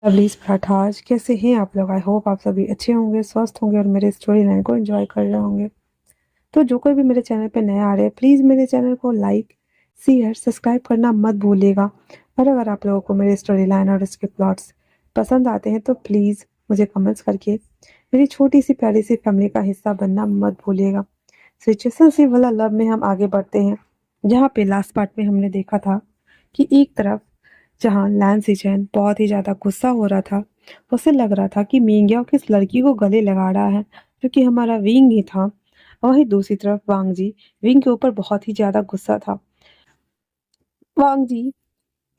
Lovelies parathas कैसे हैं आप लोग? आई होप आप सभी अच्छे होंगे, स्वस्थ होंगे और मेरे स्टोरी लाइन को एंजॉय कर रहे होंगे। तो जो कोई भी मेरे चैनल पे नया आ रहे हैं, प्लीज़ मेरे चैनल को लाइक, शेयर, सब्सक्राइब करना मत भूलिएगा। और अगर आप लोगों को मेरी स्टोरी लाइन और इसके प्लॉट्स पसंद आते हैं तो प्लीज़ मुझे कमेंट्स करके मेरी छोटी सी प्यारी सी फैमिली का हिस्सा बनना मत भूलिएगा। सिचुएशनशिप वाला लव में हम आगे बढ़ते हैं, जहाँ पे लास्ट पार्ट में हमने देखा था कि एक तरफ जहाँ लैंसी चैन बहुत ही ज़्यादा गुस्सा हो रहा था। उसे लग रहा था कि मिंग्याओ किस लड़की को गले लगा रहा है, जो कि हमारा विंग ही था। वहीं दूसरी तरफ वांग जी विंग के ऊपर बहुत ही ज़्यादा गुस्सा था। वांग जी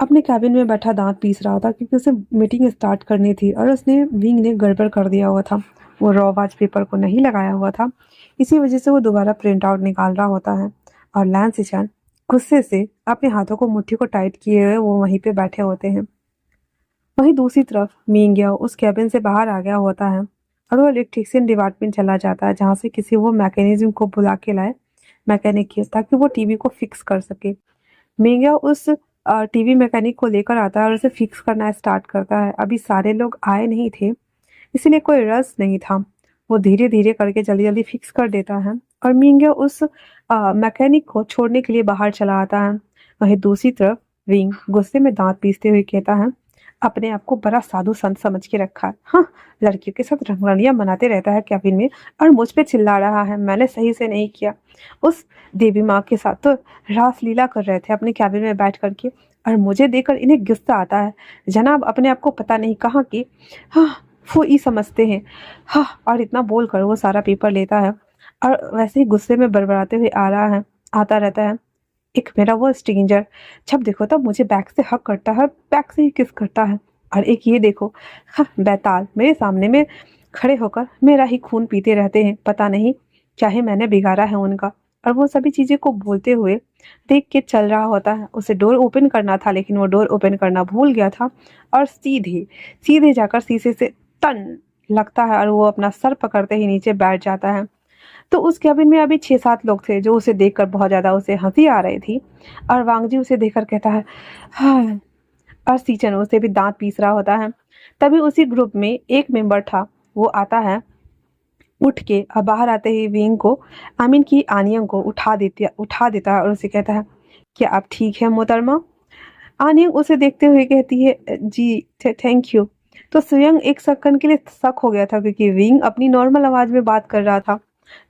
अपने कैबिन में बैठा दांत पीस रहा था क्योंकि उसे मीटिंग स्टार्ट करनी थी और उसने विंग ने गड़बड़ कर दिया हुआ था। वो रॉ वाच पेपर को नहीं लगाया हुआ था, इसी वजह से वो दोबारा प्रिंट आउट निकाल रहा होता है। और लैंसी चैन गुस्से से अपने हाथों को मुट्ठी को टाइट किए हुए वो वहीं पे बैठे होते हैं। वहीं दूसरी तरफ मिंग्याओ उस कैबिन से बाहर आ गया होता है और वो इलेक्ट्रिशियन डिपार्टमेंट चला जाता है, जहाँ से किसी वो मैकेनिज्म को बुला के लाए, मैकेनिक की, ताकि वो टीवी को फिक्स कर सके। मिंग्याओ उस टीवी मैकेनिक को लेकर आता है और उसे फिक्स करना स्टार्ट करता है। अभी सारे लोग आए नहीं थे, इसलिए कोई रस नहीं था। वो धीरे धीरे करके जल्दी जल्दी फिक्स कर देता है और मिंग्याओ उस मैकेनिक को छोड़ने के लिए बाहर चला आता है। वहीं दूसरी तरफ विंग गुस्से में दांत पीसते हुए कहता है, अपने आप को बड़ा साधु संत समझ के रखा है। हाँ, लड़कियों के साथ रंगरलियां मनाते रहता है कैबिन में और मुझ पे चिल्ला रहा है मैंने सही से नहीं किया। उस देवी माँ के साथ तो रासलीला कर रहे थे अपने कैबिन में बैठ करके, और मुझे देखकर इन्हें गुस्सा आता है। जनाब अपने आप को पता नहीं कहाँ की हाँ वो ही समझते हैं। हाँ, और इतना बोल कर वो सारा पेपर लेता है और वैसे ही गुस्से में बड़बड़ाते हुए आ रहा है, आता रहता है। एक मेरा वो स्ट्रेंजर जब देखो तब मुझे बैक से हक करता है, बैक से ही किस करता है। और एक ये देखो, हाँ, बैताल मेरे सामने में खड़े होकर मेरा ही खून पीते रहते हैं, पता नहीं चाहे मैंने बिगाड़ा है उनका। और वो सभी चीजें को बोलते हुए देख के चल रहा होता है। उसे डोर ओपन करना था लेकिन वो डोर ओपन करना भूल गया था और सीधे सीधे जाकर शीशे से टन लगता है और वो अपना सर पकड़ते ही नीचे बैठ जाता है। तो उस कैबिन में अभी 6-7 लोग थे जो उसे देखकर बहुत ज्यादा उसे हंसी आ रही थी। और वांगजी उसे देखकर कहता है हाँ, और सीचन उसे भी दांत पीस रहा होता है। तभी उसी ग्रुप में एक मेंबर था, वो आता है उठ के और बाहर आते ही विंग को आमीन की आनियम को उठा देता है और उसे कहता है, क्या आप ठीक है मोहतरमा? आनियम उसे देखते हुए कहती है, जी थैंक यू। तो स्वयं एक सेकंड के लिए शक हो गया था क्योंकि विंग अपनी नॉर्मल आवाज में बात कर रहा था।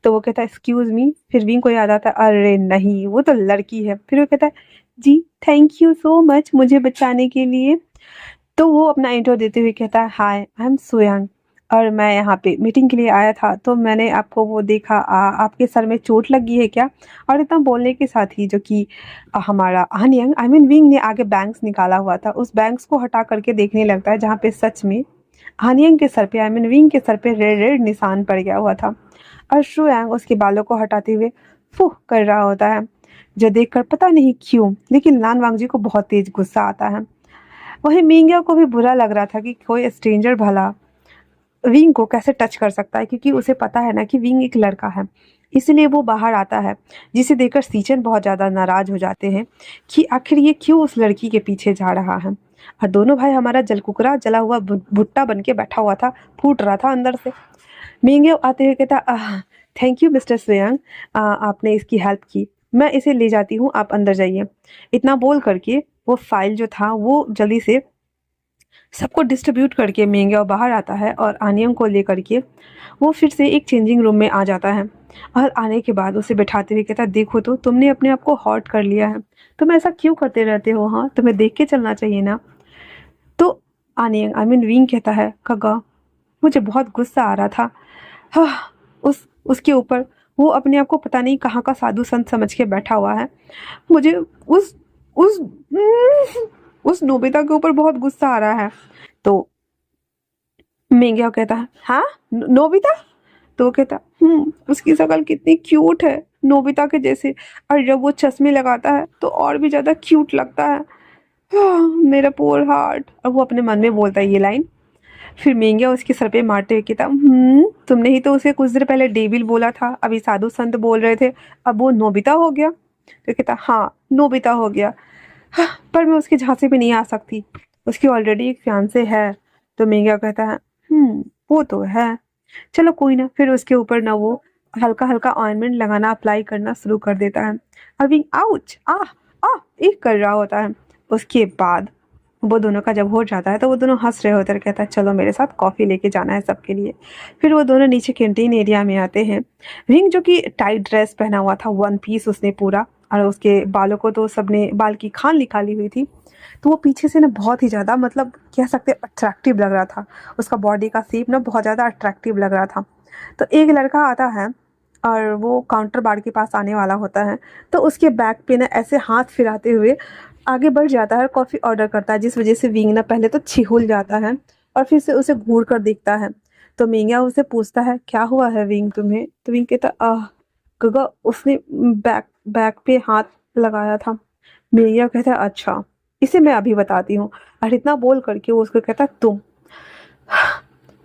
तो वो कहता है एक्सक्यूज मी, फिर विंग को याद आता है अरे नहीं वो तो लड़की है। फिर वो कहता है जी थैंक यू सो मच मुझे बचाने के लिए। तो वो अपना इंट्रो देते हुए कहता है हाय आई एम सोयांग और मैं यहाँ पे मीटिंग के लिए आया था, तो मैंने आपको वो देखा, आपके सर में चोट लगी है क्या? और इतना बोलने के साथ ही जो कि हमारा आनियंग आई मीन विंग ने आगे बैंक्स निकाला हुआ था, उस बैंक्स को हटा करके देखने लगता है जहाँ पे सच में आनियंग के सर पे आई मीन विंग के सर पे रेड रेड निशान पड़ गया हुआ था। और शुयांग उसके बालों को हटाते हुए फूह कर रहा होता है, जो देखकर पता नहीं क्यों लेकिन लान वांगजी को बहुत तेज गुस्सा आता है। वहीं मिंग्या को भी बुरा लग रहा था कि कोई स्ट्रेंजर भला विंग को कैसे टच कर सकता है, क्योंकि उसे पता है ना कि विंग एक लड़का है। इसलिए वो बाहर आता है, जिसे देखकर सीचन बहुत ज़्यादा नाराज हो जाते हैं कि आखिर ये क्यों उस लड़की के पीछे जा रहा है। और दोनों भाई हमारा जलकुकरा जला हुआ भुट्टा बन के बैठा हुआ था, फूट रहा था अंदर से। मिंग्या आते हुए कहता थैंक यू मिस्टर स्वयं, आपने इसकी हेल्प की, मैं इसे ले जाती हूँ, आप अंदर जाइए। इतना बोल करके वो फाइल जो था वो जल्दी से सबको डिस्ट्रीब्यूट करके मेंगे और बाहर आता है और आनियम को लेकर के वो फिर से एक चेंजिंग रूम में आ जाता है। और आने के बाद उसे बैठाते हुए कहता है देखो तो तुमने अपने आप को हॉट कर लिया है, तुम ऐसा क्यों करते रहते हो? हाँ, तुम्हें देख के चलना चाहिए ना। तो आनियम आई मीन विंग कहता है कगा मुझे बहुत गुस्सा आ रहा था, हाँ, उसके ऊपर वो अपने आप को पता नहीं कहाँ का साधु संत समझ के बैठा हुआ है। मुझे उस उस नोबिता के ऊपर बहुत गुस्सा आ रहा है। तो मेंग्या कहता है हाँ नोबिता? तो वो कहता उसकी शक्ल कितनी क्यूट है नोबिता के जैसे, और जब वो चश्मे लगाता है तो और भी ज्यादा क्यूट लगता है। मेरा पोर हार्ट। और वो अपने मन में बोलता है ये लाइन। फिर मेंग्या उसके सर पे मारते हुए कहता तुमने ही तो उसे कुछ देर पहले डेविल बोला था, अभी साधु संत बोल रहे थे, अब वो नोबिता हो गया? तो कहता हाँ नोबिता हो गया, हाँ, पर मैं उसके झांसे में नहीं आ सकती, उसकी ऑलरेडी एक फियांसे है। तो मिंग्या कहता है वो तो है, चलो कोई ना। फिर उसके ऊपर ना वो हल्का हल्का ऑइंटमेंट लगाना, अप्लाई करना शुरू कर देता है। अभी आउच आह आह एक कर रहा होता है। उसके बाद वो दोनों का जब हो जाता है तो वो दोनों हंस रहे होते हैं, कहता है चलो मेरे साथ कॉफ़ी लेके जाना है सबके लिए। फिर वो दोनों नीचे कैंटीन एरिया में आते हैं। विंग जो कि टाइट ड्रेस पहना हुआ था, वन पीस उसने पूरा, और उसके बालों को तो सबने बाल की खान निकाली हुई थी, तो वो पीछे से ना बहुत ही ज़्यादा, मतलब कह सकते अट्रैक्टिव लग रहा था। उसका बॉडी का शेप ना बहुत ज़्यादा अट्रैक्टिव लग रहा था। तो एक लड़का आता है और वो काउंटर बार के पास आने वाला होता है, तो उसके बैक पे ना ऐसे हाथ फिराते हुए आगे बढ़ जाता है और कॉफ़ी ऑर्डर करता है, जिस वजह से विंग ना पहले तो छिहुल जाता है और फिर से उसे घूर कर देखता है। तो मिंग्या उसे पूछता है क्या हुआ है विंग तुम्हें? तो विंग कहता आह गगा, उसने बैक बैक पे हाथ लगाया था। मिंग्या कहता है अच्छा, इसे मैं अभी बताती हूँ। और इतना बोल करके वो उसको कहता है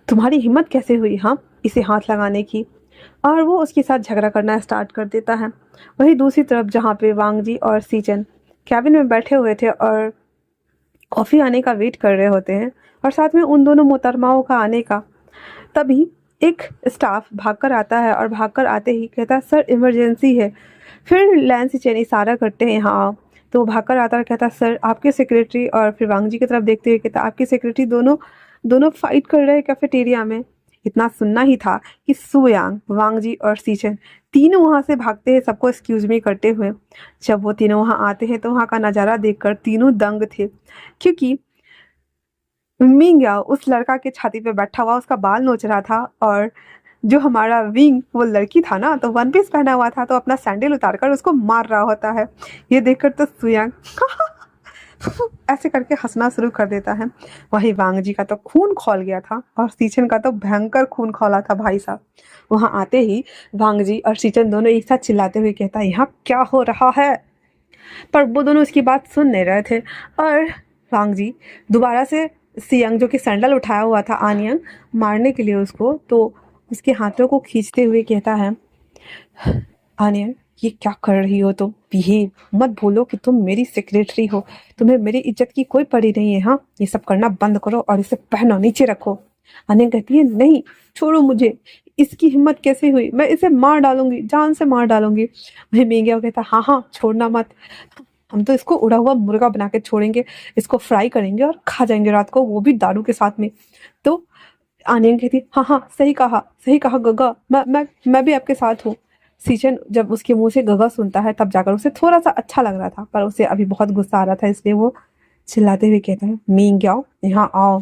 तुम्हारी हिम्मत कैसे हुई हाँ इसे हाथ लगाने की? और वो उसके साथ झगड़ा करना स्टार्ट कर देता है। वहीं दूसरी तरफ जहाँ पे वांग जी और सीचन कैबिन में बैठे हुए थे और कॉफ़ी आने का वेट कर रहे होते हैं, और साथ में उन दोनों मोहतरमाओं का आने का, तभी एक स्टाफ भागकर आता है और भागकर आते ही कहता है सर इमरजेंसी है। फिर लैंस चेन इशारा करते हैं यहाँ आओ। तो वो भागकर आता है, कहता है सर आपके सेक्रेटरी, और फिर वांग जी की तरफ देखते हुए कहता आपके सेक्रेटरी दोनों दोनों फाइट कर रहे हैं कैफेटेरिया में। इतना सुनना ही था कि सुयांग, वांग जी और सीचन तीनों वहाँ से भागते हैं सबको एक्सक्यूज मी करते हुए। जब वो तीनों वहाँ आते हैं तो वहाँ का नज़ारा देखकर तीनों दंग थे, क्योंकि मिंग्या उस लड़का के छाती पे बैठा हुआ उसका बाल नोच रहा था, और जो हमारा विंग वो लड़की था ना, तो वन पीस पहना हुआ था, तो अपना सैंडल उतारकर उसको मार रहा होता है। ये देखकर तो सुयांग ऐसे करके हंसना शुरू कर देता है। वही वांग जी का तो खून खौल गया था और सीचन का तो भयंकर खून खौला था भाई साहब। वहां आते ही वांग जी और सीचन दोनों एक साथ चिल्लाते हुए कहता यहाँ क्या हो रहा है? पर वो दोनों उसकी बात सुन नहीं रहे थे, और वांग जी दोबारा से सियांग जो कि सैंडल उठाया हुआ था आनियंग मारने के लिए उसको, तो उसके हाथों को खींचते हुए कहता है आनियंग ये क्या कर रही हो तुम? बिहेव मत, बोलो कि तुम मेरी सेक्रेटरी हो, तुम्हें मेरी इज्जत की कोई पड़ी नहीं है। हाँ ये सब करना बंद करो और इसे पहनो, नीचे रखो। आनियंग कहती है नहीं छोड़ो मुझे, इसकी हिम्मत कैसे हुई, मैं इसे मार डालूंगी, जान से मार डालूंगी। वही मिंग्या कहता हाँ हाँ छोड़ना मत, हम तो इसको उड़ा हुआ मुर्गा बना के छोड़ेंगे, इसको फ्राई करेंगे और खा जाएंगे रात को, वो भी दारू के साथ में। तो आनियंग कहती हाँ हाँ सही कहा गगा, मैं भी आपके साथ हूँ। सीचन जब उसके मुंह से गगा सुनता है तब जाकर उसे थोड़ा सा अच्छा लग रहा था, पर उसे अभी बहुत गुस्सा आ रहा था, इसलिए वो चिल्लाते हुए कहता है मिंग्याओ यहाँ आओ।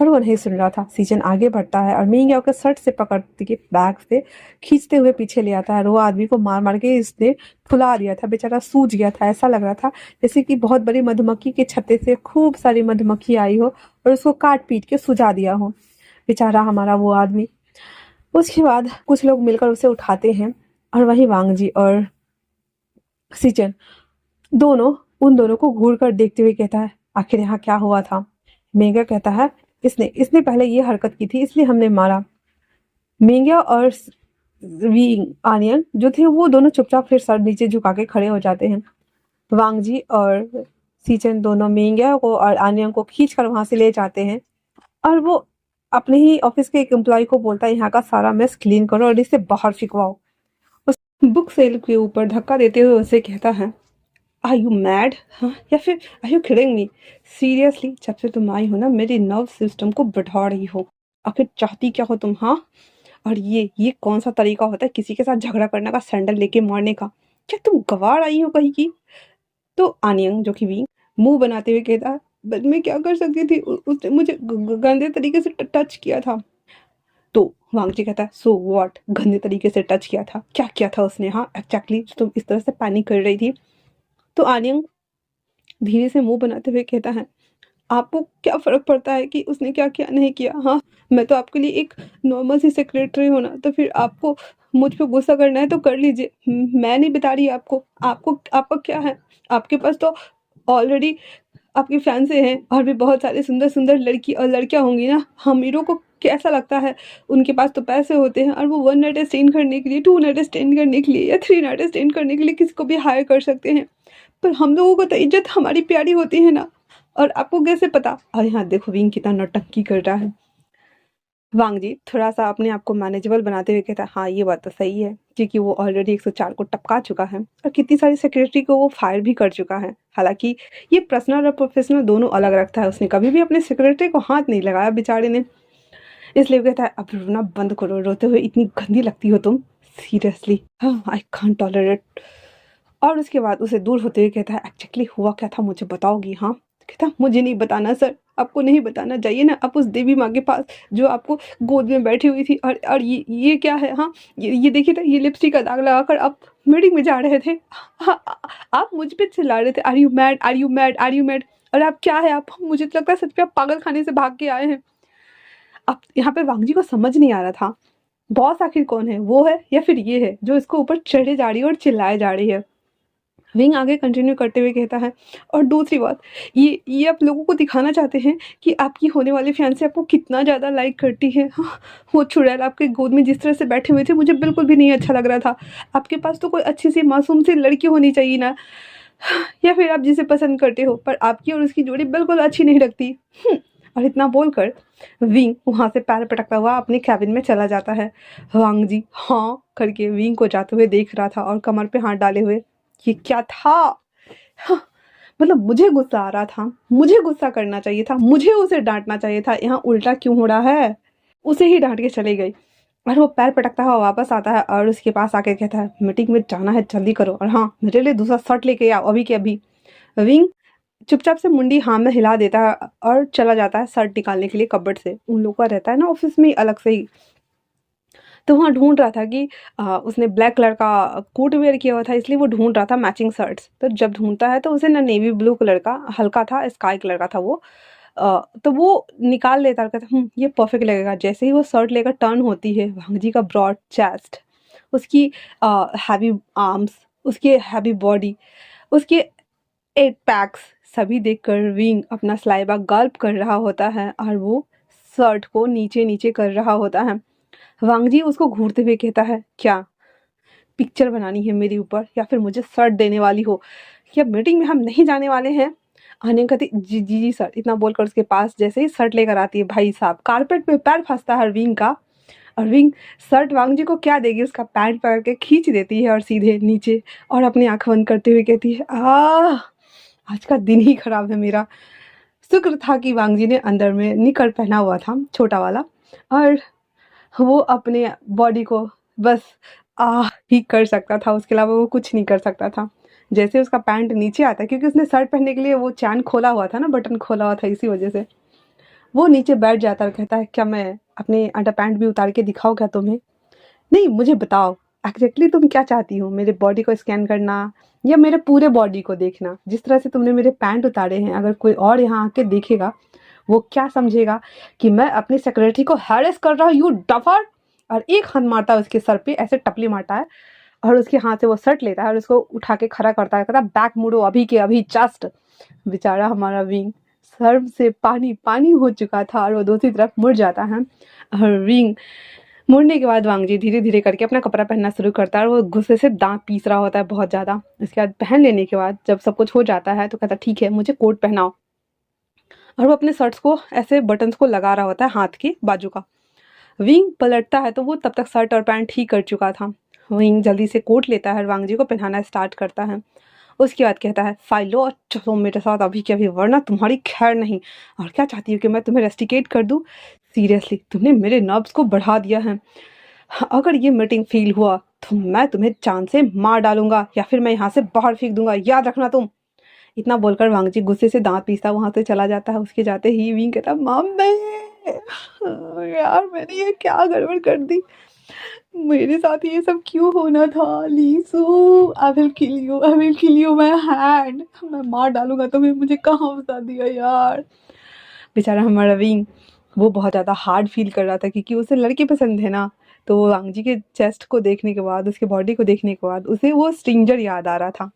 पर वो नहीं सुन रहा था। सीजन आगे बढ़ता है और मिंग्याओ के शर्ट से पकड़ते के बैग से खींचते हुए पीछे ले आता है, और वो आदमी को मार मार के इसने फुला दिया था, बेचारा सूज गया था। ऐसा लग रहा था जैसे कि बहुत बड़ी मधुमक्खी के छत्ते से खूब सारी मधुमक्खी आई हो और उसको काट पीट के सुझा दिया हो, बेचारा हमारा वो आदमी। उसके बाद कुछ लोग मिलकर उसे उठाते हैं, और वहीं वांग जी और सीचन दोनों उन दोनों को घूर कर देखते हुए कहता है आखिर यहाँ क्या हुआ था? मेगा कहता है इसने इसने पहले ये हरकत की थी इसलिए हमने मारा। मेंग्या और वी आनियन जो थे वो दोनों चुपचाप फिर सर नीचे झुका के खड़े हो जाते हैं। वांग जी और सीचन दोनों मेंग्या को और आनियन को खींच कर वहां से ले जाते हैं, और वो अपने ही ऑफिस के एक एम्प्लॉय को बोलता है यहाँ का सारा मेस क्लीन करो और इसे बाहर फिकवाओ। उस बुक सेल के ऊपर धक्का देते हुए उसे कहता है आर यू मैड? हाँ या फिर are you kidding me? Seriously जब से तुम आई हो ना मेरी नर्व सिस्टम को बढ़ा रही हो। आखिर चाहती क्या हो तुम? हाँ, और ये कौन सा तरीका होता है किसी के साथ झगड़ा करने का, सैंडल लेके मारने का? क्या तुम गवार आई हो कहीं की? तो आनियंग जो कि भी मुंह बनाते हुए कहता है बट मैं क्या कर सकती थी, उसने मुझे गंदे तरीके से टच किया था। तो वांगची कहता है सो व्हाट, गंदे तरीके से टच किया था, क्या किया था उसने? हाँ एक्जैक्टली, तुम इस तरह से पैनिक कर रही थी। तो आनियंग धीरे से मुंह बनाते हुए कहता है आपको क्या फर्क पड़ता है कि उसने क्या किया नहीं किया? हाँ मैं तो आपके लिए एक नॉर्मल सी सेक्रेटरी हूँ ना, तो फिर आपको मुझ पे गुस्सा करना है तो कर लीजिए, मैं नहीं बता रही आपको। आपको आपका क्या है? आपके पास तो ऑलरेडी आपके फैंसे हैं और भी बहुत सारे सुंदर सुंदर लड़की और लड़कियां होंगी ना। अमीरों को कैसा लगता है, उनके पास तो पैसे होते हैं और वो वन नाइट स्टैंड करने के लिए, टू नाइट स्टैंड करने के लिए या थ्री नाइट स्टैंड करने के लिए किसी को भी हायर कर सकते हैं। पर हम लोगों को तो इज्जत हमारी प्यारी होती है ना, और आपको कैसे पता? और यहाँ देखो विंग कितना नौटंकी कर रहा है। वांग जी थोड़ा-सा अपने आप को मैनेजेबल बनाते हुए कहता है, हाँ, ये बात तो सही है, क्योंकि वो ऑलरेडी 104 को टपका चुका है और कितनी सारी सिक्योरिटी को वो फायर भी कर चुका है। हालाँकि ये पर्सनल और प्रोफ़ेशनल दोनों अलग रखता है, उसने कभी भी अपने सिक्योरिटी को हाथ नहीं लगाया बेचारे ने। इसलिए वो कहता है, "अब रोना बंद करो, रोते हुए इतनी गंदी लगती हो तुम, सीरियसली, आई कांट टॉलरेट।" और उसके बाद उसे दूर होते हुए कहता है, "एक्ज़ैक्टली हुआ क्या था मुझे बताओगी, हाँ?" कहता, "मुझे नहीं बताना सर, आपको नहीं बताना, जाइए ना आप उस देवी माँ के पास जो आपको गोद में बैठी हुई थी और ये क्या है, हाँ? ये देखिए ना, ये लिपस्टिक का दाग लगाकर आप मीटिंग में जा रहे थे। हाँ, आप मुझ पे चिल्ला रहे थे, are you mad? Are you mad? Are you mad? और आप क्या है आप? मुझे तो लगता है सच में आप पागल खाने से भाग के आए हैं।" अब यहाँ पे वांग जी को समझ नहीं आ रहा था, बॉस आखिर कौन है? वो है या फिर ये है जो इसको ऊपर चढ़े जा रही है और चिल्लाए जा रही है। विंग आगे कंटिन्यू करते हुए कहता है, और दूसरी बात, ये आप लोगों को दिखाना चाहते हैं कि आपकी होने वाली फियांसे आपको कितना ज़्यादा लाइक करती है। हाँ, वो चुड़ैल आपके गोद में जिस तरह से बैठे हुए थे मुझे बिल्कुल भी नहीं अच्छा लग रहा था। आपके पास तो कोई अच्छी सी मासूम सी लड़की होनी चाहिए ना, या फिर आप जिसे पसंद करते हो, पर आपकी और उसकी जोड़ी बिल्कुल अच्छी नहीं लगती। और इतना बोलकर विंग वहाँ से पैर पटकता हुआ अपने कैबिन में चला जाता है। वांग जी हाँ करके विंग को जाते हुए देख रहा था और कमर पे हाथ डाले हुए, ये क्या था? हाँ, मतलब मुझे गुस्सा आ रहा था, मुझे गुस्सा करना चाहिए था, मुझे उसे डांटना चाहिए था, यहाँ उल्टा क्यों हो रहा है? उसे ही डांट के चली गई। और वो पैर पटकता हुआ वापस आता है और उसके पास आके कहता है, मीटिंग में जाना है जल्दी करो, और हाँ मेरे लिए दूसरा शर्ट लेके आओ अभी के अभी। विंग चुपचाप से मुंडी हाँ में हिला देता है और चला जाता है शर्ट निकालने के लिए कबर्ड से। उन लोगों का रहता है ना ऑफिस में ही अलग से ही। तो वहाँ ढूंढ रहा था कि उसने ब्लैक कलर का कोट वेयर किया हुआ था, इसलिए वो ढूंढ रहा था मैचिंग शर्ट्स। तो जब ढूंढता है तो उसे ना नेवी ब्लू कलर का हल्का था, स्काई कलर का था वो। तो वो निकाल लेता और कहता ये परफेक्ट लगेगा। जैसे ही वो शर्ट लेकर टर्न होती है, भांग जी का ब्रॉड चेस्ट, उसकी हैवी आर्म्स, उसकी हैवी बॉडी, उसके 8 पैक्स सभी देखकर विंग अपना सलाइवा गल्प कर रहा होता है और वो शर्ट को नीचे-नीचे कर रहा होता है। वांग जी उसको घूरते हुए कहता है, "क्या पिक्चर बनानी है मेरे ऊपर या फिर मुझे शर्ट देने वाली हो? क्या मीटिंग में हम नहीं जाने वाले हैं?" अनन्या कहती, "जी, जी, जी सर।" इतना बोलकर उसके पास जैसे ही शर्ट लेकर आती है, भाई साहब कारपेट पे पैर फँसता है विंग का, और विंग शर्ट वांग जी को क्या देगी, उसका पैंट पकड़ के खींच देती है और सीधे नीचे, और अपनी आँख बंद करते हुए कहती है, "आह! आज का दिन ही खराब है मेरा।" शुक्र था कि वांग जी ने अंदर में निकर पहना हुआ था, छोटा वाला, और वो अपने बॉडी को बस आह ही कर सकता था, उसके अलावा वो कुछ नहीं कर सकता था। जैसे उसका पैंट नीचे आता है, क्योंकि उसने शर्ट पहनने के लिए वो चैन खोला हुआ था ना, बटन खोला हुआ था, इसी वजह से वो नीचे बैठ जाता है और कहता है, "क्या मैं अपने अंडरपैंट भी उतार के दिखाऊँ क्या तुम्हें? नहीं, मुझे बताओ एग्ज़ैक्टली तुम क्या चाहती हो? मेरे बॉडी को स्कैन करना या मेरे पूरे बॉडी को देखना? जिस तरह से तुमने मेरे पैंट उतारे हैं, अगर कोई और यहाँ आके देखेगा, वो क्या समझेगा कि मैं अपनी सेक्रेटरी को हैरेस कर रहा हूँ, यू डफर!" और एक हाथ मारता है उसके सर पे, ऐसे टपली मारता है, और उसके हाथ से वो शर्ट लेता है और उसको उठा के खड़ा करता है, कहता है, "बैक मुड़ो अभी के अभी जस्ट।" बेचारा हमारा विंग सर से पानी-पानी हो चुका था और वो दूसरी तरफ मुड़ जाता है, और विंग मुड़ने के बाद वांग जी धीरे-धीरे करके अपना कपड़ा पहनना शुरू करता है और वो गुस्से से दाँत पीस रहा होता है बहुत ज़्यादा। इसके बाद पहन लेने के बाद जब सब कुछ हो जाता है तो कहता है, "ठीक है, मुझे कोट पहनाओ।" और वो अपने शर्ट्स को ऐसे बटन्स को लगा रहा होता है हाथ के बाजू का। विंग पलटता है तो वो तब तक शर्ट और पैंट ही कर चुका था। विंग जल्दी से कोट लेता है और वांग जी को पहनाना स्टार्ट करता है। उसके बाद कहता है, "फ़ाइल लो और चलो मेरे साथ अभी के अभी, वरना तुम्हारी खैर नहीं। और क्या चाहती हो कि मैं तुम्हें रस्टिकेट कर दूँ? सीरियसली तुमने मेरे नर्व्स को बढ़ा दिया है। अगर ये मीटिंग फ़ेल हुआ तो मैं तुम्हें जान से मार डालूँगा या फिर मैं यहाँ से बाहर फेंक दूँगा, याद रखना तुम।" इतना बोलकर वांग जी गुस्से से दाँत पीसता वहाँ से चला जाता है। उसके जाते ही विंग कहता, "मम्मी! यार मैंने ये क्या गड़बड़ कर दी? मेरे साथ ये सब क्यों होना था? लीसू, I will kill you, I will kill you my hand. मैं मार डालूँगा तुम्हें, मुझे कहाँ फँसा दिया यार।" बेचारा हमारा विंग, वो बहुत ज़्यादा हार्ड फ़ील कर रहा था क्योंकि उसे लड़की पसंद है ना, तो वो वांग जी के चेस्ट को देखने के बाद, उसकी बॉडी को देखने के बाद उसे वो स्ट्रेंजर याद आ रहा था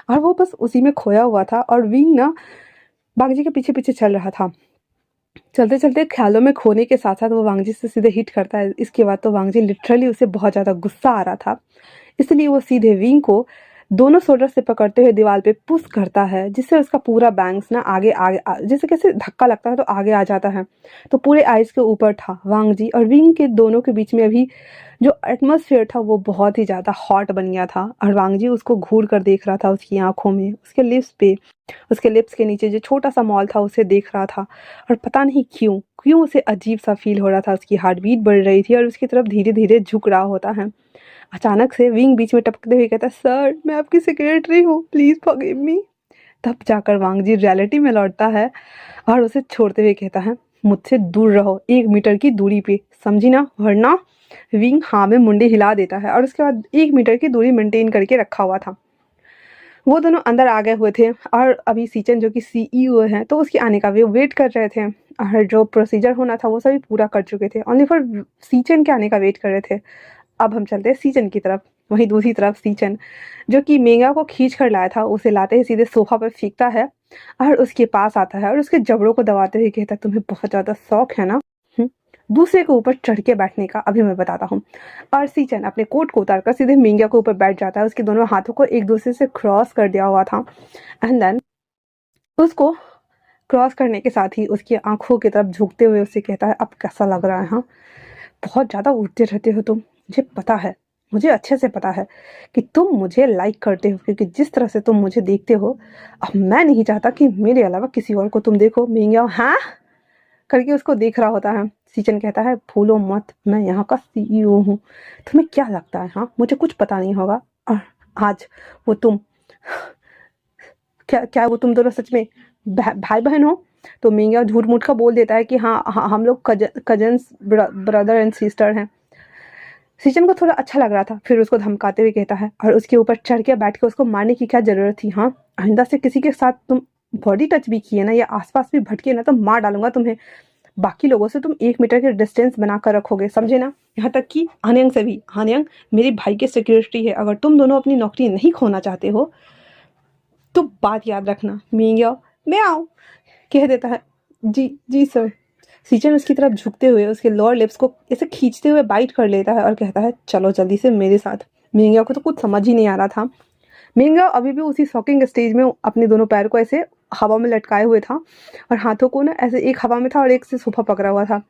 और वो बस उसी में खोया हुआ था, और विंग ना वांग जी के पीछे-पीछे चल रहा था। चलते-चलते ख़्यालों में खोने के साथ-साथ वो वांग जी से सीधे हिट करता है। इसके बाद तो वांग जी लिटरली उसे बहुत ज़्यादा गुस्सा आ रहा था। इसलिए वो सीधे विंग को दोनों शोल्डर से पकड़ते हुए दीवार पे पुश करता है, जिससे उसका पूरा बैंग्स ना आगे आगे जैसे कैसे धक्का लगता है तो आगे आ जाता है। तो पूरे आइस के ऊपर था वांग जी, और विंग के दोनों के बीच में अभी जो एटमॉस्फेयर था वो बहुत ही ज़्यादा हॉट बन गया था। और वांग जी उसको घूर कर देख रहा था, उसकी आंखों में, उसके लिप्स पे, उसके लिप्स के नीचे जो छोटा सा मॉल था उसे देख रहा था। और पता नहीं क्यों क्यों उसे अजीब सा फील हो रहा था। उसकी हार्ट बीट बढ़ रही थी और उसकी तरफ धीरे धीरे झुक रहा होता है। अचानक से विंग बीच में टपकते हुए कहता है, सर मैं आपकी सेक्रेटरी हूँ, प्लीज़ फॉरगिव मी। तब जाकर वांग जी रियलिटी में लौटता है और उसे छोड़ते हुए कहता है, मुझसे दूर रहो, 1 मीटर की दूरी पे, समझी ना, वरना। विंग हाँ में मुंडी हिला देता है और उसके बाद 1 मीटर की दूरी मेंटेन करके रखा हुआ था। वो दोनों अंदर आ गए हुए थे और अभी सीचन जो कि सीईओ हैं तो उसके आने का वे वेट कर रहे थे। और जो प्रोसीजर होना था वो सभी पूरा कर चुके थे, ओनली फॉर सीचन के आने का वेट कर रहे थे। अब हम चलते हैं सीचन की तरफ। वहीं दूसरी तरफ सीचन जो कि मेंगा को खींच कर लाया था, उसे लाते ही सीधे सोफा पर फेंकता है और उसके पास आता है और उसके जबड़ों को दबाते हुए कहता है, तुम्हें बहुत ज़्यादा शौक है ना दूसरे के ऊपर चढ़ के बैठने का, अभी मैं बताता हूँ। और सीचन अपने कोट को उतारकर सीधे मेंगा के ऊपर बैठ जाता है। उसके दोनों हाथों को एक दूसरे से क्रॉस कर दिया हुआ था। एंड देन उसको क्रॉस करने के साथ ही उसकी आंखों की तरफ झुकते हुए उससे कहता है, अब कैसा लग रहा है? हाँ, बहुत ज़्यादा उड़ते रहते हो तुम, मुझे पता है, मुझे अच्छे से पता है कि तुम मुझे लाइक करते हो, क्योंकि जिस तरह से तुम मुझे देखते हो, अब मैं नहीं चाहता कि मेरे अलावा किसी और को तुम देखो। मेंगा हाँ करके उसको देख रहा होता है। सीचन कहता है, भूलो मत, मैं यहाँ का सीईओ हूँ, तुम्हें क्या लगता है? हाँ, मुझे कुछ पता नहीं होगा। और आज वो तुम क्या क्या वो तुम दोनों सच में भाई बहन हो? तो मेंगा झूठ मूठ का बोल देता है कि हाँ, हम लोग कजन्स, ब्रदर एंड सिस्टर हैं। सीचन को थोड़ा अच्छा लग रहा था, फिर उसको धमकाते हुए कहता है, और उसके ऊपर चढ़ के बैठ के उसको मारने की क्या जरूरत थी? हाँ, आइंदा से किसी के साथ तुम बॉडी टच भी किए ना या आसपास भी भटके ना तो मार डालूंगा तुम्हें। बाकी लोगों से तुम 1 मीटर के डिस्टेंस बनाकर रखोगे, समझे ना? यहाँ तक कि हानियंग से भी। हानियंग मेरे भाई की सिक्योरिटी है, अगर तुम दोनों अपनी नौकरी नहीं खोना चाहते हो तो बात याद रखना। मिंग मैं आऊँ कह देता है, जी जी सर। सीचन उसकी तरफ झुकते हुए उसके लोअर लिप्स को ऐसे खींचते हुए बाइट कर लेता है और कहता है, चलो जल्दी से मेरे साथ। मिंग को तो कुछ समझ ही नहीं आ रहा था। मिंग अभी भी उसी शॉकिंग स्टेज में अपने दोनों पैर को ऐसे हवा में लटकाए हुए था और हाथों को ना ऐसे एक हवा में था और एक से सोफा पकड़ा हुआ था।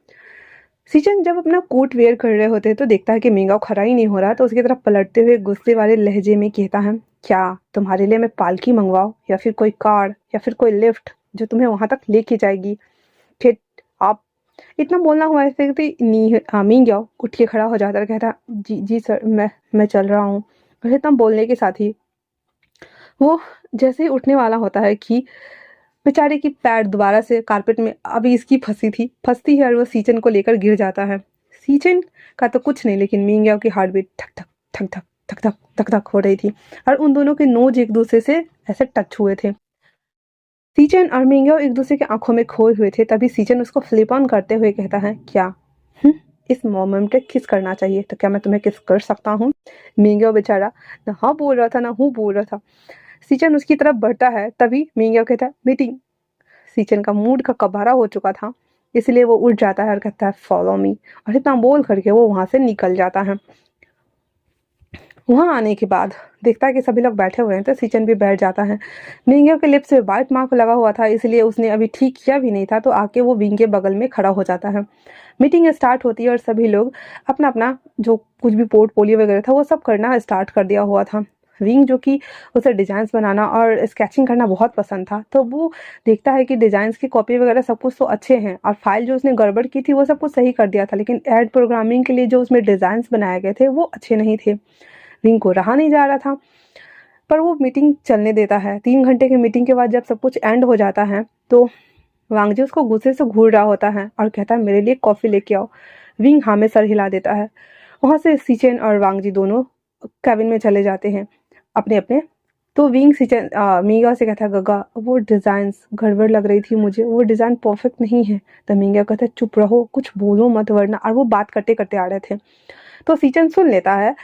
सीचन जब अपना कोट वेयर कर रहे होते तो देखता है कि मिंगाओ खड़ा ही नहीं हो रहा, तो उसकी तरफ पलटते हुए गुस्से वाले लहजे में कहता है, क्या तुम्हारे लिए मैं पालकी मंगवाऊं या फिर कोई कार या फिर कोई लिफ्ट जो तुम्हें वहां तक लेके जाएगी? फिर आप इतना बोलना हुआ ऐसे कि मिंगाओ उठ के खड़ा हो जाता है, कहता, जी जी सर, मैं चल रहा हूँ। और इतना बोलने के साथ ही वो जैसे ही उठने वाला होता है कि बेचारे की पैर दोबारा से कारपेट में अभी इसकी फंसती है और वो सीचन को लेकर गिर जाता है। सीचन का तो कुछ नहीं, लेकिन मिंग्याओ की हार्ट बीट ठक ठक ठक ठक ठक ठक ठक ठक हो रही थी और उन दोनों के नोज एक दूसरे से ऐसे टच हुए थे। सीचन और मिंग्याओ एक दूसरे के आंखों में खोए हुए थे। तभी सीचन उसको फ्लिप ऑन करते हुए कहता है, क्या इस मोमेंट पे किस करना चाहिए? तो क्या मैं तुम्हें किस कर सकता हूँ? मिंग्याओ बेचारा ना हाँ बोल रहा था ना हूँ बोल रहा था। सीचन उसकी तरफ बढ़ता है, तभी मिंग्याओ कहता है, मीटिंग। सीचन का मूड का कबारा हो चुका था, इसलिए वो उठ जाता है और कहता है, फॉलो मी। और इतना बोल करके वो वहां से निकल जाता है। वहां आने के बाद देखता है कि सभी लोग बैठे हुए हैं, तो सीचन भी बैठ जाता है। मिंगियो के लिप्स पे बाइट मार्क लगा हुआ था, इसलिए उसने अभी ठीक किया भी नहीं था, तो आके वो विंग के बगल में खड़ा हो जाता है। मीटिंग स्टार्ट होती है और सभी लोग अपना अपना जो कुछ भी पोर्टफोलियो वगैरह था वो सब करना स्टार्ट कर दिया हुआ था। विंग जो कि उसे डिजाइंस बनाना और स्केचिंग करना बहुत पसंद था, तो वो देखता है कि डिजाइंस की कॉपी वगैरह सब कुछ तो अच्छे हैं और फाइल जो उसने गड़बड़ की थी वो सब कुछ सही कर दिया था, लेकिन एड प्रोग्रामिंग के लिए जो उसमें डिजाइंस बनाए गए थे वो अच्छे नहीं थे। विंग को रहा नहीं जा रहा था, पर वो मीटिंग चलने देता है। 3 घंटे की मीटिंग के बाद जब सब कुछ एंड हो जाता है तो वांगजी उसको गुस्से से घूर रहा होता है और कहता है, मेरे लिए कॉफ़ी लेके आओ। विंग हाँ में सर हिला देता है। वहाँ से सीचेन और वांगजी दोनों कैबिन में चले जाते हैं अपने अपने। तो विंग सीचेन मीगा से कहता है, गगा वो डिज़ाइंस गड़बड़ लग रही थी मुझे, वो डिज़ाइन परफेक्ट नहीं है। तो मीगा कहता है, चुप रहो, कुछ बोलो मत वरना। और वो बात करते करते आ रहे थे, तो सीचन सुन लेता है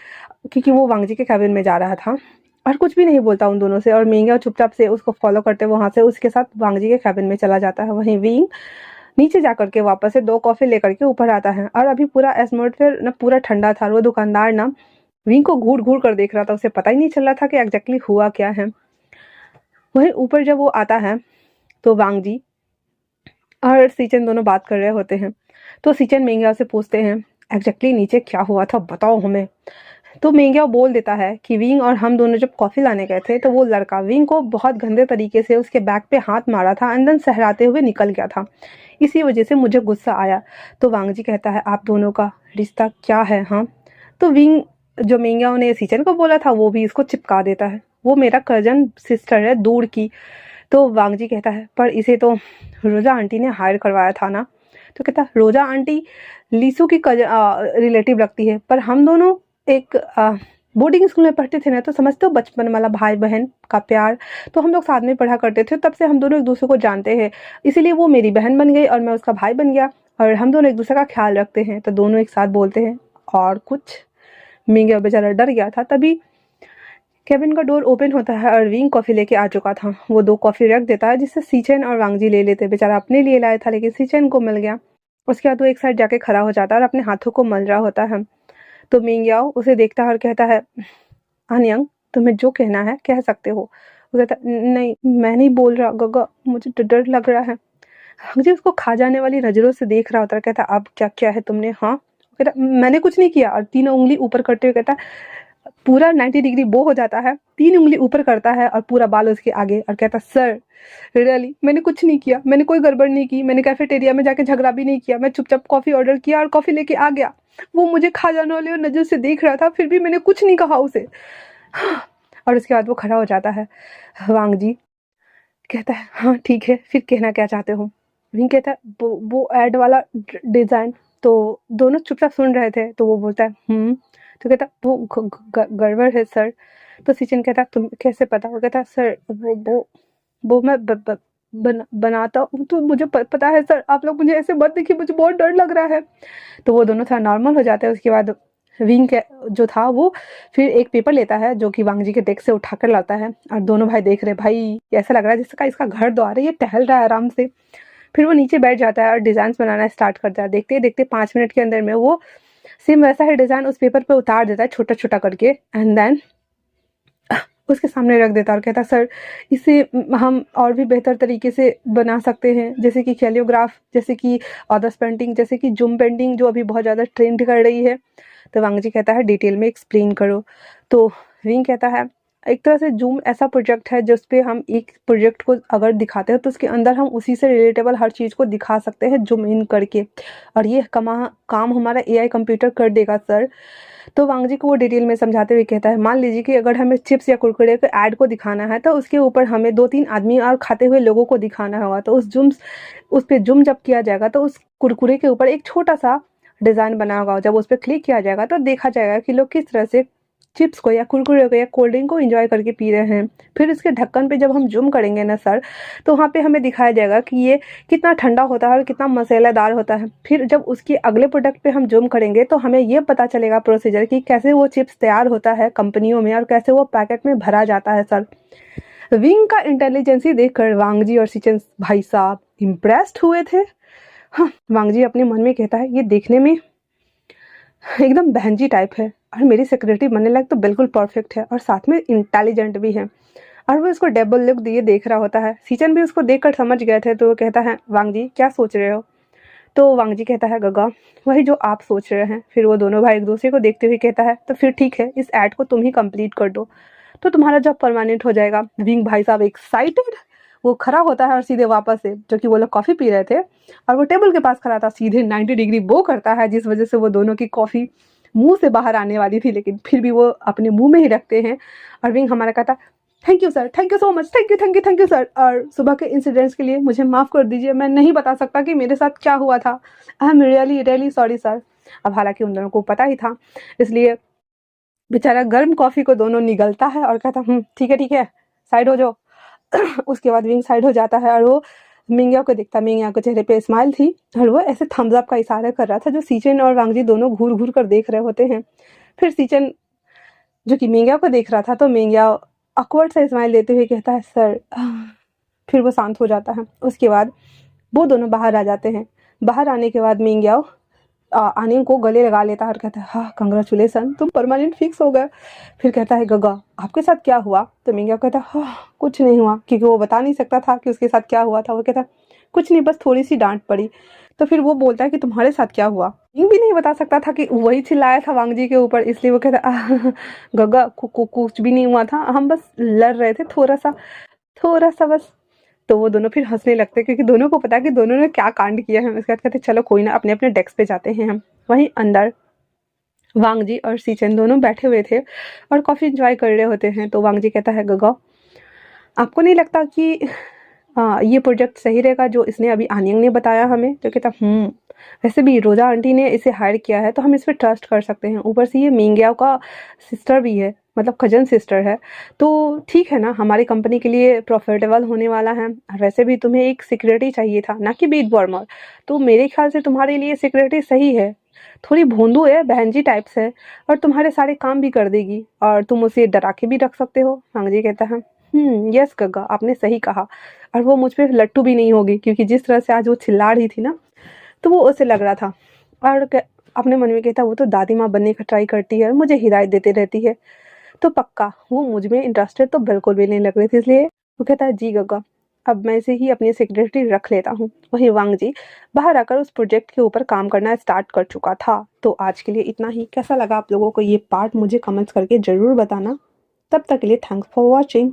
क्योंकि वो वांगजी के कैबिन में जा रहा था और कुछ भी नहीं बोलता उन दोनों से, और मिंगा चुपचाप से उसको फॉलो करते वहां से उसके साथ वांगजी के कैबिन में चला जाता है। वहीं विंग नीचे जाकर के वापस से 2 कॉफी लेकर के ऊपर आता है और अभी पूरा एटमॉस्फेयर ना पूरा ठंडा था और वो दुकानदार ना विंग को घूर घूर कर देख रहा था, उसे पता ही नहीं चल रहा था कि एग्जैक्टली हुआ क्या है। वहीं ऊपर जब वो आता है तो वांग जी और सीचन दोनों बात कर रहे होते हैं। तो सीचन मेंग्याओ से पूछते हैं एग्जैक्टली नीचे क्या हुआ था, बताओ हमें। तो मेंग्याओ बोल देता है कि विंग और हम दोनों जब कॉफ़ी लाने गए थे तो वो लड़का विंग को बहुत गंदे तरीके से उसके बैक पे हाथ मारा था, अंदर सहराते हुए निकल गया था, इसी वजह से मुझे गुस्सा आया। तो वांग जी कहता है आप दोनों का रिश्ता क्या है? हाँ। तो विंग जो मेंग्याओ ने सीचन को बोला था वो भी इसको चिपका देता है, वो मेरा कजन सिस्टर है दूर की। तो वांग जी कहता है पर इसे तो रोजा आंटी ने हायर करवाया था ना। तो कहता है रोजा आंटी लीसू की रिलेटिव लगती है, पर हम दोनों एक बोर्डिंग स्कूल में पढ़ते थे ना, तो समझते हो बचपन वाला भाई बहन का प्यार, तो हम लोग साथ में पढ़ा करते थे, तब से हम दोनों एक दूसरे को जानते हैं, इसीलिए वो मेरी बहन बन गई और मैं उसका भाई बन गया, और हम दोनों एक दूसरे का ख्याल रखते हैं। तो दोनों एक साथ बोलते हैं और कुछ। मिंगे बेचारा डर गया था। तभी केबिन का डोर ओपन होता है और विंग कॉफ़ी लेके आ चुका था। वो 2 कॉफ़ी रख देता है जिससे सीचेन और वांगजी ले लेते। बेचारा अपने लिए लाया था लेकिन सीचेन को मिल गया। उसके बाद वो एक साइड जाके खड़ा हो जाता है और अपने हाथों को मल रहा होता है। तो मिंग्याओ उसे देखता है और कहता है अनयंग तुम्हें जो कहना है कह सकते हो। वो कहता नहीं मैं नहीं बोल रहा गगा, मुझे तो डर लग रहा है। वांगजी उसको खा जाने वाली नज़रों से देख रहा होता है। कहता अब क्या क्या है तुमने? हाँ। कहता मैंने कुछ नहीं किया, और 3 उंगली ऊपर करते हुए कहता पूरा 90 डिग्री बो हो जाता है, 3 उंगली ऊपर करता है और पूरा बाल उसके आगे, और कहता सर रियली मैंने कुछ नहीं किया, मैंने कोई गड़बड़ नहीं की, मैंने कैफेटेरिया में जाके झगड़ा भी नहीं किया, मैं चुपचाप कॉफ़ी ऑर्डर किया और कॉफ़ी लेके आ गया। वो मुझे खा जाने वाले नज़र से देख रहा था, फिर भी मैंने कुछ नहीं कहा उसे। और उसके बाद वो खड़ा हो जाता है। वांग जी कहता है हाँ ठीक है, फिर कहना क्या चाहते हो? विंग कहता है वो ऐड वाला डिज़ाइन। तो दोनों चुपचाप सुन रहे थे। तो वो बोलता है तो कहता वो गड़बड़ है सर। तो सिचिन कहता तुम कैसे पता? वो कहता सर वो मैं बनाता हूँ, तो मुझे पता है सर, आप लोग मुझे ऐसे मत देखिए, मुझे बहुत डर लग रहा है। तो वो दोनों थोड़ा नॉर्मल हो जाते हैं। उसके बाद विंग जो था वो फिर एक पेपर लेता है जो कि वांग जी के डेस्क से उठा कर लाता है, और दोनों भाई देख रहे भाई ऐसा लग रहा है जिसका इसका घर द्वार है, ये टहल रहा है आराम से। फिर वो नीचे बैठ जाता है और डिज़ाइन बनाना स्टार्ट करता है। देखते देखते 5 मिनट के अंदर में वो सेम वैसा ही डिज़ाइन उस पेपर पे उतार देता है छोटा छोटा करके, एंड देन उसके सामने रख देता और कहता सर इसे हम और भी बेहतर तरीके से बना सकते हैं, जैसे कि कैलियोग्राफ, जैसे कि ऑदर्स पेंटिंग, जैसे कि जूम पेंटिंग जो अभी बहुत ज़्यादा ट्रेंड कर रही है। तो वांग जी कहता है डिटेल में एक्सप्लेन करो। तो विंग कहता है एक तरह से जूम ऐसा प्रोजेक्ट है जिस पे हम एक प्रोजेक्ट को अगर दिखाते हैं तो उसके अंदर हम उसी से रिलेटेबल हर चीज़ को दिखा सकते हैं जूम इन करके, और ये काम हमारा एआई कंप्यूटर कर देगा सर। तो वांग जी को वो डिटेल में समझाते हुए कहता है मान लीजिए कि अगर हमें चिप्स या कुरकुरे के ऐड को दिखाना है तो उसके ऊपर हमें 2-3 आदमी और खाते हुए लोगों को दिखाना होगा, तो उस पर जूम जब किया जाएगा तो उस कुरकुरे के ऊपर एक छोटा सा डिज़ाइन बना होगा। जब उस पर क्लिक किया जाएगा तो देखा जाएगा कि लोग किस तरह से चिप्स को या कुरकुरे को या कोल्ड ड्रिंक को एंजॉय करके पी रहे हैं। फिर इसके ढक्कन पे जब हम जूम करेंगे ना सर, तो वहाँ पे हमें दिखाया जाएगा कि ये कितना ठंडा होता है और कितना मसालेदार होता है। फिर जब उसके अगले प्रोडक्ट पे हम जूम करेंगे तो हमें ये पता चलेगा प्रोसीजर कि कैसे वो चिप्स तैयार होता है कंपनियों में और कैसे वो पैकेट में भरा जाता है सर। विंग का इंटेलिजेंसी देखकर वांग जी और सिचन भाई साहब इम्प्रेस्ड हुए थे। हाँ, वांग जी अपने मन में कहता है ये देखने में एकदम बहन जी टाइप है और मेरी सेक्रेटरी बनने लायक तो बिल्कुल परफेक्ट है और साथ में इंटेलिजेंट भी है। और वो इसको डबल लुक दिए देख रहा होता है। सीचन भी उसको देखकर समझ गए थे। तो वो कहता है वांग जी क्या सोच रहे हो? तो वांग जी कहता है गगा वही जो आप सोच रहे हैं। फिर वो दोनों भाई एक दूसरे को देखते हुए कहता है तो फिर ठीक है, इस ऐड को तुम ही कंप्लीट कर दो तो तुम्हारा जॉब परमानेंट हो जाएगा। विंग भाई साहब एक्साइटेड वो खड़ा होता है और सीधे वापस से, जो कि वो लोग कॉफ़ी पी रहे थे और वो टेबल के पास खड़ा था, सीधे 90 डिग्री बो करता है, जिस वजह से वो दोनों की कॉफ़ी मुंह से बाहर आने वाली थी लेकिन फिर भी वो अपने मुंह में ही रखते हैं। और विंग हमारा कहता thank you sir, thank you so much, thank you sir, और सुबह के इंसिडेंट्स के लिए मुझे माफ़ कर दीजिए, मैं नहीं बता सकता कि मेरे साथ क्या हुआ था। I am really sorry sir. अब हालांकि उन दोनों को पता ही था, इसलिए बेचारा गर्म कॉफ़ी को दोनों निगलता है और कहता ठीक है साइड हो जाओ। उसके बाद विंग साइड हो जाता है और वो मिंग्या को देखता। मिंग्या के चेहरे पे स्माइल थी और वो ऐसे थम्स अप का इशारा कर रहा था, जो सीचन और वांगजी दोनों घूर घूर कर देख रहे होते हैं। फिर सीचन जो कि मिंग्या को देख रहा था, तो मिंग्या ऑकवर्ड सा स्माइल देते हुए कहता है सर। फिर वो शांत हो जाता है। उसके बाद वो दोनों बाहर आ जाते हैं। बाहर आने के बाद मिंग्या आनियन को गले लगा लेता है और कहता है हाँ कंग्रेचुलेसन, तुम परमानेंट फिक्स हो गए। फिर कहता है गगा आपके साथ क्या हुआ? तो मिंग्या कहता है हाँ कुछ नहीं हुआ, क्योंकि वो बता नहीं सकता था कि उसके साथ क्या हुआ था। वो कहता है कुछ नहीं, बस थोड़ी सी डांट पड़ी। तो फिर वो बोलता है कि तुम्हारे साथ क्या हुआ? मिंग भी नहीं बता सकता था कि वही चिल्लाया था वांग जी के ऊपर, इसलिए वो कहता गगा कुछ भी नहीं हुआ था, हम बस लड़ रहे थे थोड़ा सा बस। तो वो दोनों फिर हंसने लगते क्योंकि दोनों को पता है कि दोनों ने क्या कांड किया है। उसके बाद कहते चलो कोई ना, अपने अपने डेस्क पे जाते हैं हम। वहीं अंदर वांग जी और सीचन दोनों बैठे हुए थे और काफ़ी इंजॉय कर रहे होते हैं। तो वांग जी कहता है गगा आपको नहीं लगता कि ये प्रोजेक्ट सही रहेगा जो इसने अभी आनियंग ने बताया हमें? तो कहता वैसे भी रोजा आंटी ने इसे हायर किया है तो हम इस पर ट्रस्ट कर सकते हैं, ऊपर से ये मिंग्याओ का सिस्टर भी है, मतलब कजन सिस्टर है, तो ठीक है ना, हमारी कंपनी के लिए प्रॉफिटेबल होने वाला है। वैसे भी तुम्हें एक सिक्योरिटी चाहिए था ना कि बीट वार्मर, तो मेरे ख्याल से तुम्हारे लिए सिक्योरिटी सही है। थोड़ी भोंदू है, बहन जी टाइप्स है, और तुम्हारे सारे काम भी कर देगी और तुम उसे डरा के भी रख सकते हो। वांग जी कहता है यस गग्गा आपने सही कहा, और वो मुझ पे लट्टू भी नहीं होगी, क्योंकि जिस तरह से आज वो चिल्ला रही थी ना, तो वो उसे लग रहा था। और अपने मन में कहता वो तो दादी माँ बनने का ट्राई करती है, मुझे हिदायत देती रहती है, तो पक्का वो मुझ में इंटरेस्टेड तो बिल्कुल भी नहीं लग रही थी। इसलिए वो कहता है जी गग्गा अब मैं इसे ही अपनी सेक्रेटरी रख लेता हूँ। वहीं वांग जी बाहर आकर उस प्रोजेक्ट के ऊपर काम करना स्टार्ट कर चुका था। तो आज के लिए इतना ही। कैसा लगा आप लोगों को ये पार्ट मुझे कमेंट्स करके ज़रूर बताना। तब तक के लिए थैंक्स फॉर वॉचिंग।